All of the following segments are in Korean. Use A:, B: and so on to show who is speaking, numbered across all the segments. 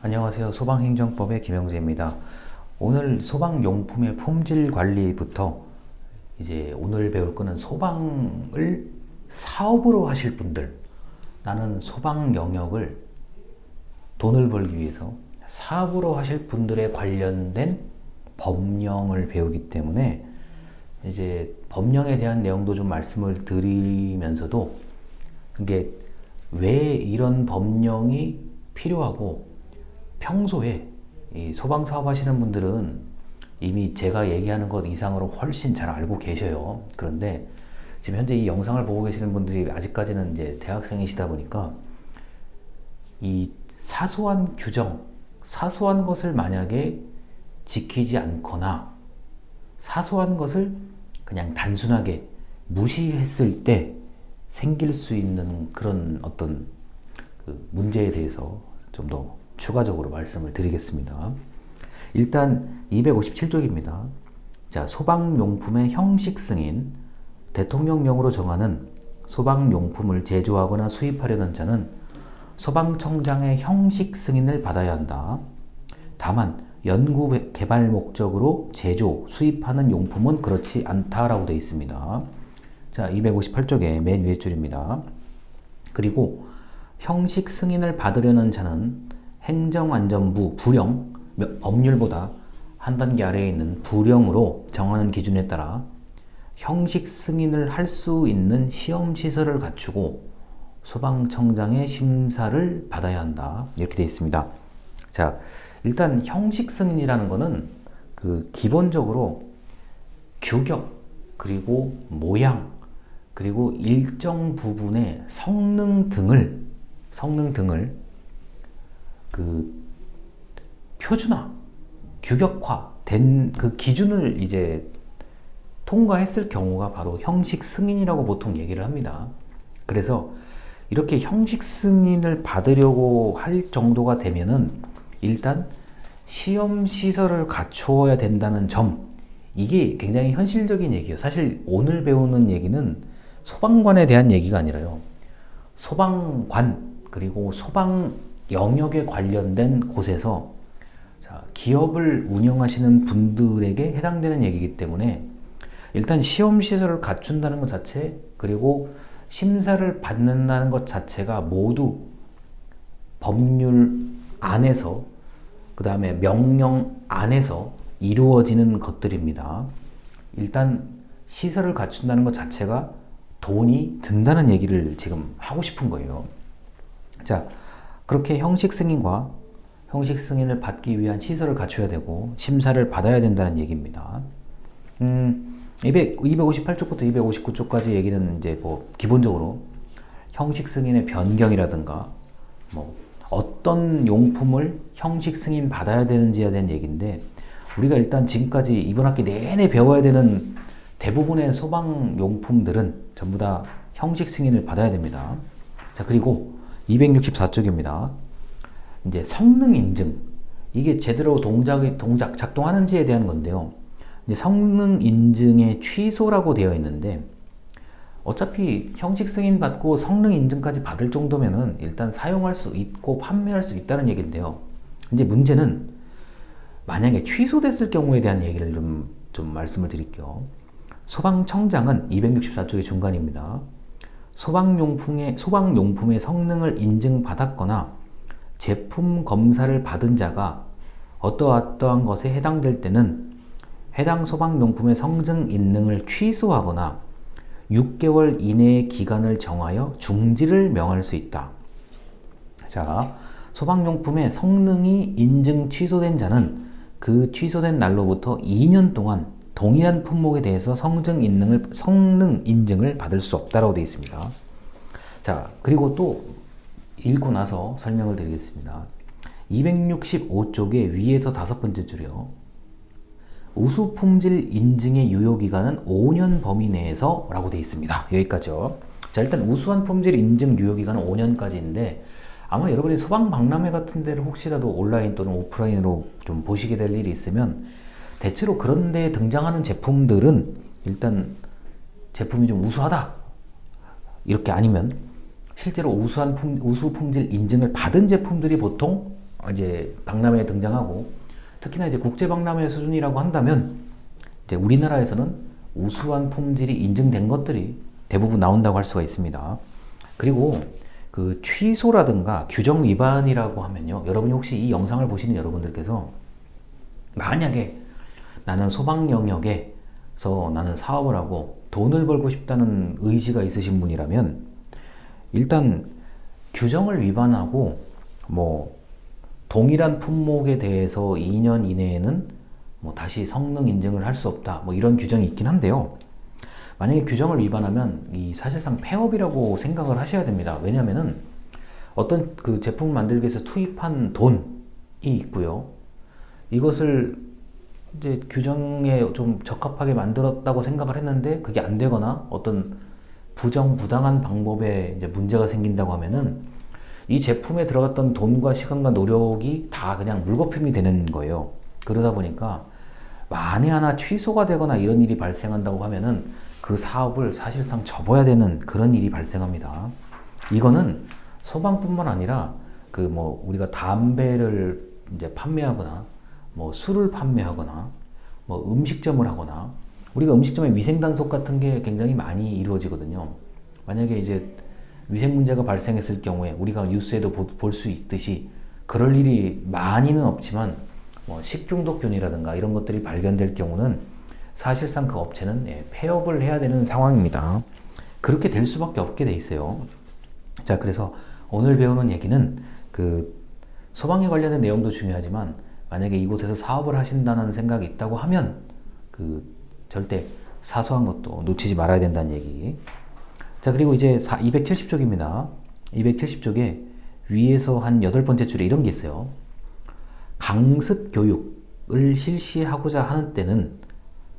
A: 안녕하세요. 소방행정법의 김영재입니다. 오늘 소방용품의 품질 관리부터 이제 오늘 배울 거는 소방을 사업으로 하실 분들, 나는 소방 영역을 돈을 벌기 위해서 사업으로 하실 분들에 관련된 법령을 배우기 때문에 이제 법령에 대한 내용도 좀 말씀을 드리면서도 이게 왜 이런 법령이 필요하고 평소에 이 소방 사업 하시는 분들은 이미 제가 얘기하는 것 이상으로 훨씬 잘 알고 계셔요. 그런데 지금 현재 이 영상을 보고 계시는 분들이 아직까지는 이제 대학생이시다 보니까 이 사소한 규정, 사소한 것을 만약에 지키지 않거나 사소한 것을 그냥 단순하게 무시했을 때 생길 수 있는 그런 어떤 그 문제에 대해서 좀 더 추가적으로 말씀을 드리겠습니다. 일단 257쪽입니다. 자, 소방용품의 형식 승인, 대통령령으로 정하는 소방용품을 제조하거나 수입하려는 자는 소방청장의 형식 승인을 받아야 한다. 다만 연구 개발 목적으로 제조, 수입하는 용품은 그렇지 않다라고 되어 있습니다. 자, 258쪽의 맨 위에 줄입니다. 그리고 형식 승인을 받으려는 자는 행정안전부 부령, 법률보다 한 단계 아래에 있는 부령으로 정하는 기준에 따라 형식 승인을 할 수 있는 시험시설을 갖추고 소방청장의 심사를 받아야 한다. 이렇게 되어 있습니다. 자, 일단 형식 승인이라는 거는 그 기본적으로 규격, 그리고 모양, 그리고 일정 부분의 성능 등을 그 표준화, 규격화 된 그 기준을 이제 통과했을 경우가 바로 형식 승인이라고 보통 얘기를 합니다. 그래서 이렇게 형식 승인을 받으려고 할 정도가 되면은 일단 시험 시설을 갖추어야 된다는 점, 이게 굉장히 현실적인 얘기예요. 사실 오늘 배우는 얘기는 소방관에 대한 얘기가 아니라요, 소방관 그리고 소방 영역에 관련된 곳에서 기업을 운영하시는 분들에게 해당되는 얘기이기 때문에 일단 시험시설을 갖춘다는 것 자체, 그리고 심사를 받는다는 것 자체가 모두 법률 안에서, 그 다음에 명령 안에서 이루어지는 것들입니다. 일단 시설을 갖춘다는 것 자체가 돈이 든다는 얘기를 지금 하고 싶은 거예요. 자, 그렇게 형식 승인과 형식 승인을 받기 위한 시설을 갖춰야 되고 심사를 받아야 된다는 얘기입니다. 258쪽부터 259쪽까지 얘기는 이제 뭐 기본적으로 형식 승인의 변경이라든가 뭐 어떤 용품을 형식 승인 받아야 되는지에 대한 얘기인데, 우리가 일단 지금까지 이번 학기 내내 배워야 되는 대부분의 소방용품들은 전부 다 형식 승인을 받아야 됩니다. 자, 그리고 264쪽입니다. 이제 성능 인증, 이게 제대로 작동하는지에 대한 건데요. 이제 성능 인증의 취소라고 되어 있는데, 어차피 형식 승인 받고 성능 인증까지 받을 정도면은 일단 사용할 수 있고 판매할 수 있다는 얘기인데요. 이제 문제는 만약에 취소됐을 경우에 대한 얘기를 좀 말씀을 드릴게요. 소방청장은 264쪽의 중간입니다. 소방용품의 성능을 인증받았거나 제품 검사를 받은 자가 어떠한 것에 해당될 때는 해당 소방용품의 성능 인증을 취소하거나 6개월 이내의 기간을 정하여 중지를 명할 수 있다. 자, 소방용품의 성능이 인증 취소된 자는 그 취소된 날로부터 2년 동안 동일한 품목에 대해서 성능 인증을 받을 수 없다고 되어 있습니다. 자, 그리고 또 읽고 나서 설명을 드리겠습니다. 265쪽의 위에서 5번째 줄이요. 우수품질 인증의 유효기간은 5년 범위 내에서 라고 되어 있습니다. 여기까지요. 자, 일단 우수한 품질 인증 유효기간은 5년까지인데 아마 여러분이 소방박람회 같은 데를 혹시라도 온라인 또는 오프라인으로 좀 보시게 될 일이 있으면 대체로 그런 데 등장하는 제품들은 일단 제품이 좀 우수하다, 이렇게 아니면 실제로 우수 품질 인증을 받은 제품들이 보통 이제 박람회에 등장하고, 특히나 이제 국제 박람회 수준이라고 한다면 이제 우리나라에서는 우수한 품질이 인증된 것들이 대부분 나온다고 할 수가 있습니다. 그리고 그 취소라든가 규정 위반이라고 하면요, 여러분이 혹시 이 영상을 보시는 여러분들께서 만약에 나는 소방 영역에서 나는 사업을 하고 돈을 벌고 싶다는 의지가 있으신 분이라면, 일단 규정을 위반하고 뭐 동일한 품목에 대해서 2년 이내에는 뭐 다시 성능 인증을 할 수 없다, 뭐 이런 규정이 있긴 한데요. 만약에 규정을 위반하면 이 사실상 폐업이라고 생각을 하셔야 됩니다. 왜냐하면은 어떤 그 제품을 만들기 위해서 투입한 돈이 있고요. 이것을 이제 규정에 좀 적합하게 만들었다고 생각을 했는데 그게 안 되거나 어떤 부정부당한 방법에 이제 문제가 생긴다고 하면은 이 제품에 들어갔던 돈과 시간과 노력이 다 그냥 물거품이 되는 거예요. 그러다 보니까 만에 하나 취소가 되거나 이런 일이 발생한다고 하면은 그 사업을 사실상 접어야 되는 그런 일이 발생합니다. 이거는 소방뿐만 아니라 그 뭐 우리가 담배를 이제 판매하거나 뭐 술을 판매하거나 뭐 음식점을 하거나, 우리가 음식점에 위생단속 같은 게 굉장히 많이 이루어지거든요. 만약에 이제 위생 문제가 발생했을 경우에 우리가 뉴스에도 볼 수 있듯이 그럴 일이 많이는 없지만 뭐 식중독균이라든가 이런 것들이 발견될 경우는 사실상 그 업체는 폐업을 해야 되는 상황입니다. 그렇게 될 수밖에 없게 돼 있어요. 자, 그래서 오늘 배우는 얘기는 그 소방에 관련된 내용도 중요하지만 만약에 이곳에서 사업을 하신다는 생각이 있다고 하면 그 절대 사소한 것도 놓치지 말아야 된다는 얘기. 자, 그리고 이제 270쪽입니다. 270쪽에 위에서 한 8번째 줄에 이런 게 있어요. 강습 교육을 실시하고자 하는 때는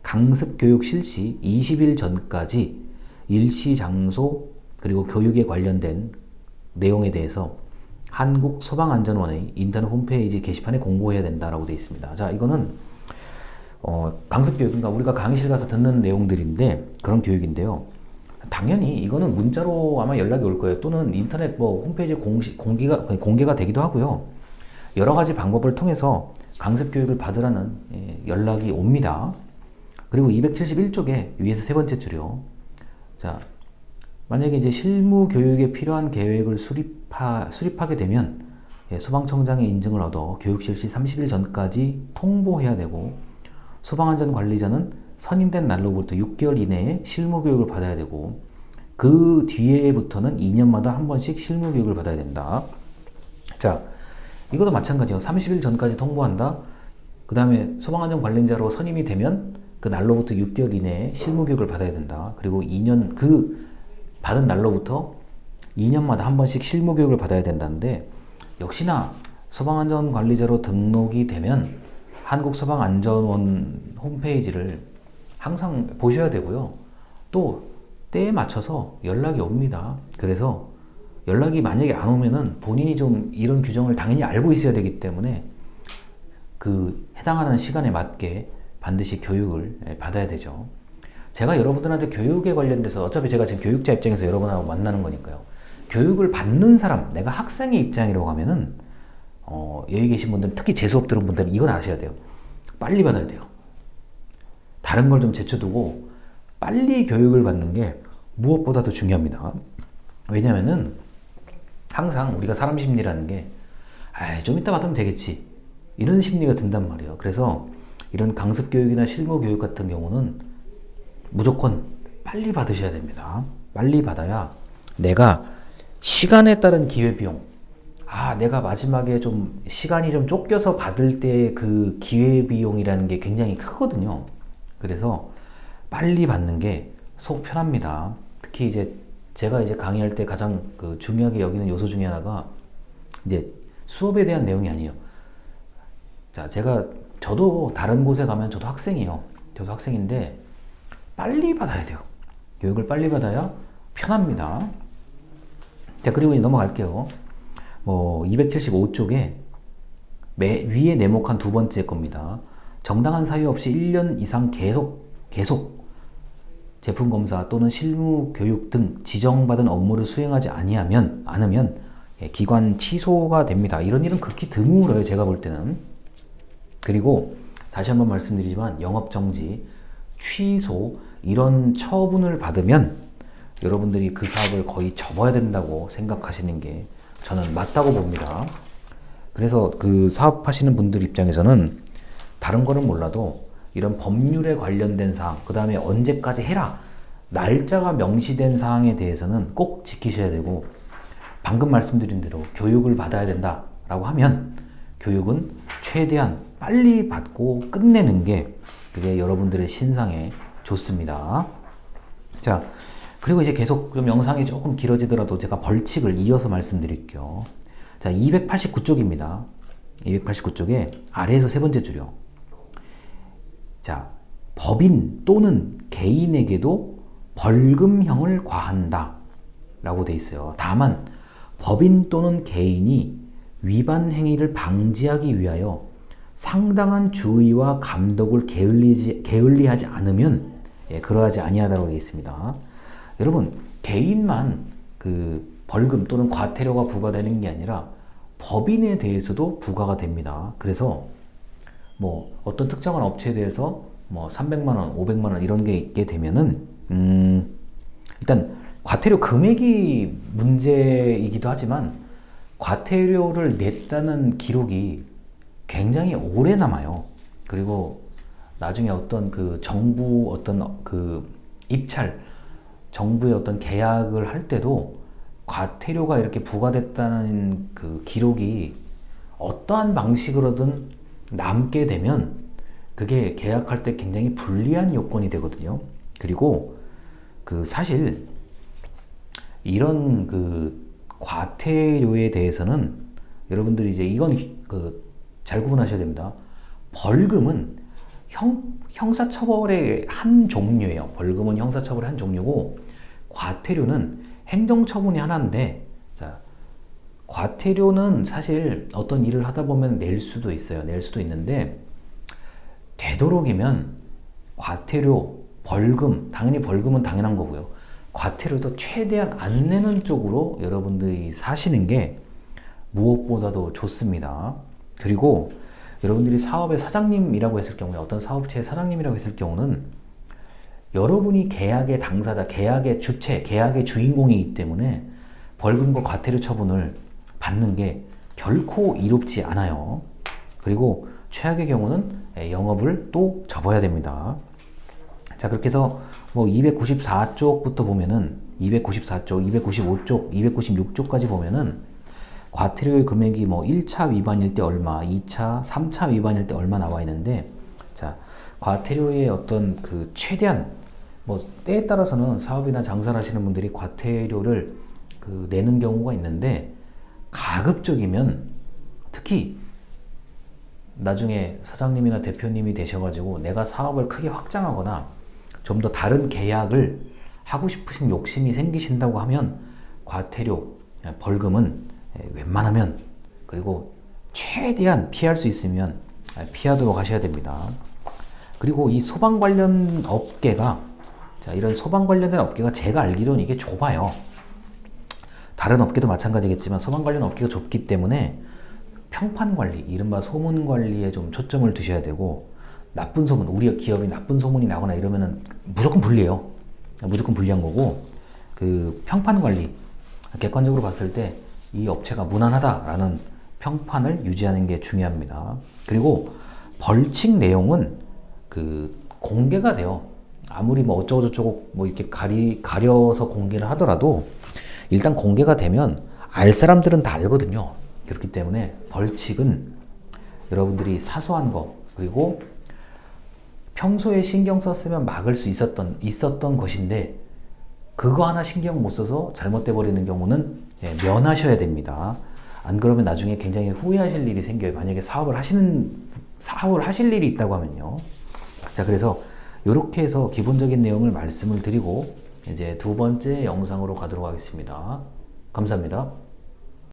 A: 강습 교육 실시 20일 전까지 일시 장소 그리고 교육에 관련된 내용에 대해서 한국소방안전원의 인터넷 홈페이지 게시판에 공고해야 된다라고 되어 있습니다. 자, 이거는 강습 교육, 그러니까 우리가 강의실 가서 듣는 내용들인데 그런 교육인데요. 당연히 이거는 문자로 아마 연락이 올 거예요. 또는 인터넷 뭐 홈페이지에 공개가 되기도 하고요. 여러 가지 방법을 통해서 강습 교육을 받으라는 연락이 옵니다. 그리고 271쪽에 위에서 세 번째 줄이요. 자, 만약에 이제 실무 교육에 필요한 계획을 수립하게 되면 소방청장의 인증을 얻어 교육 실시 30일 전까지 통보해야 되고, 소방안전관리자는 선임된 날로부터 6개월 이내에 실무 교육을 받아야 되고, 그 뒤에부터는 2년마다 한 번씩 실무 교육을 받아야 된다. 자, 이것도 마찬가지예요. 30일 전까지 통보한다. 그 다음에 소방안전관리자로 선임이 되면 그 날로부터 6개월 이내에 실무 교육을 받아야 된다. 그리고 2년, 그 받은 날로부터 2년마다 한 번씩 실무 교육을 받아야 된다는데, 역시나 소방안전관리자로 등록이 되면 한국소방안전원 홈페이지를 항상 보셔야 되고요. 또 때에 맞춰서 연락이 옵니다. 그래서 연락이 만약에 안 오면은 본인이 좀 이런 규정을 당연히 알고 있어야 되기 때문에 그 해당하는 시간에 맞게 반드시 교육을 받아야 되죠. 제가 여러분들한테 교육에 관련돼서, 어차피 제가 지금 교육자 입장에서 여러분하고 만나는 거니까요. 교육을 받는 사람, 내가 학생의 입장이라고 하면은 여기 계신 분들은, 특히 재수업 들은 분들은 이건 아셔야 돼요. 빨리 받아야 돼요. 다른 걸 좀 제쳐두고 빨리 교육을 받는 게 무엇보다도 중요합니다. 왜냐면은 항상 우리가 사람 심리라는 게 좀 이따 받으면 되겠지, 이런 심리가 든단 말이에요. 그래서 이런 강습 교육이나 실무 교육 같은 경우는 무조건 빨리 받으셔야 됩니다. 빨리 받아야 내가 시간에 따른 기회비용, 내가 마지막에 좀 시간이 좀 쫓겨서 받을 때 그 기회비용이라는 게 굉장히 크거든요. 그래서 빨리 받는 게 속 편합니다. 특히 이제 제가 이제 강의할 때 가장 그 중요하게 여기는 요소 중에 하나가 이제 수업에 대한 내용이 아니에요. 자, 저도 다른 곳에 가면 저도 학생이에요. 저도 학생인데 빨리 받아야 돼요. 교육을 빨리 받아야 편합니다. 자, 그리고 이제 넘어갈게요. 275쪽에 위에 네모칸 두 번째 겁니다. 정당한 사유 없이 1년 이상 계속 제품 검사 또는 실무 교육 등 지정받은 업무를 수행하지 않으면 기관 취소가 됩니다. 이런 일은 극히 드물어요, 제가 볼 때는. 그리고 다시 한번 말씀드리지만 영업정지, 취소 이런 처분을 받으면 여러분들이 그 사업을 거의 접어야 된다고 생각하시는 게 저는 맞다고 봅니다. 그래서 그 사업하시는 분들 입장에서는 다른 거는 몰라도 이런 법률에 관련된 사항, 그 다음에 언제까지 해라, 날짜가 명시된 사항에 대해서는 꼭 지키셔야 되고, 방금 말씀드린 대로 교육을 받아야 된다라고 하면 교육은 최대한 빨리 받고 끝내는 게 그게 여러분들의 신상에 좋습니다. 자, 그리고 이제 계속 좀 영상이 조금 길어지더라도 제가 벌칙을 이어서 말씀드릴게요. 자, 289쪽입니다. 289쪽에 아래에서 세 번째 줄이요. 자, 법인 또는 개인에게도 벌금형을 과한다 라고 돼 있어요. 다만 법인 또는 개인이 위반 행위를 방지하기 위하여 상당한 주의와 감독을 게을리하지 않으면 그러하지 아니하다고 되어 있습니다. 여러분, 개인만 그 벌금 또는 과태료가 부과되는 게 아니라 법인에 대해서도 부과가 됩니다. 그래서 뭐 어떤 특정한 업체에 대해서 뭐 300만 원, 500만 원 이런 게 있게 되면은 일단 과태료 금액이 문제이기도 하지만 과태료를 냈다는 기록이 굉장히 오래 남아요. 그리고 나중에 어떤 그 정부 어떤 그 입찰, 정부의 어떤 계약을 할 때도 과태료가 이렇게 부과됐다는 그 기록이 어떠한 방식으로든 남게 되면 그게 계약할 때 굉장히 불리한 요건이 되거든요. 그리고 그 사실 이런 그 과태료에 대해서는 여러분들이 이제 이건 그 잘 구분하셔야 됩니다. 벌금은 형사처벌의 한 종류예요. 벌금은 형사처벌의 한 종류고 과태료는 행정처분이 하나인데, 자, 과태료는 사실 어떤 일을 하다 보면 낼 수도 있어요. 낼 수도 있는데 되도록이면 과태료, 벌금, 당연히 벌금은 당연한 거고요. 과태료도 최대한 안 내는 쪽으로 여러분들이 사시는 게 무엇보다도 좋습니다. 그리고 여러분들이 사업의 사장님이라고 했을 경우에, 어떤 사업체의 사장님이라고 했을 경우는 여러분이 계약의 당사자, 계약의 주체, 계약의 주인공이기 때문에 벌금과 과태료 처분을 받는 게 결코 이롭지 않아요. 그리고 최악의 경우는 영업을 또 접어야 됩니다. 자, 그렇게 해서 뭐 294쪽부터 보면은 294쪽, 295쪽, 296쪽까지 보면은 과태료의 금액이 뭐 1차 위반일 때 얼마, 2차, 3차 위반일 때 얼마 나와 있는데, 자, 과태료의 어떤 그 최대한 뭐 때에 따라서는 사업이나 장사를 하시는 분들이 과태료를 그 내는 경우가 있는데, 가급적이면 특히 나중에 사장님이나 대표님이 되셔가지고 내가 사업을 크게 확장하거나 좀 더 다른 계약을 하고 싶으신 욕심이 생기신다고 하면 과태료, 벌금은 웬만하면, 그리고 최대한 피할 수 있으면 피하도록 하셔야 됩니다. 그리고 이 소방 관련 업계가, 자, 이런 소방 관련된 업계가 제가 알기로는 이게 좁아요. 다른 업계도 마찬가지겠지만 소방 관련 업계가 좁기 때문에 평판 관리, 이른바 소문 관리에 좀 초점을 두셔야 되고, 나쁜 소문, 우리 기업이 나쁜 소문이 나거나 이러면은 무조건 불리해요. 무조건 불리한 거고, 그 평판 관리, 객관적으로 봤을 때 이 업체가 무난하다라는 평판을 유지하는 게 중요합니다. 그리고 벌칙 내용은 그 공개가 돼요. 아무리 뭐 어쩌고저쩌고 뭐 이렇게 가려서 공개를 하더라도 일단 공개가 되면 알 사람들은 다 알거든요. 그렇기 때문에 벌칙은 여러분들이 사소한 거, 그리고 평소에 신경 썼으면 막을 수 있었던 것인데 그거 하나 신경 못 써서 잘못돼 버리는 경우는 면하셔야 됩니다. 안 그러면 나중에 굉장히 후회하실 일이 생겨요. 만약에 사업을 하실 일이 있다고 하면요. 자, 그래서 이렇게 해서 기본적인 내용을 말씀을 드리고 이제 두 번째 영상으로 가도록 하겠습니다. 감사합니다.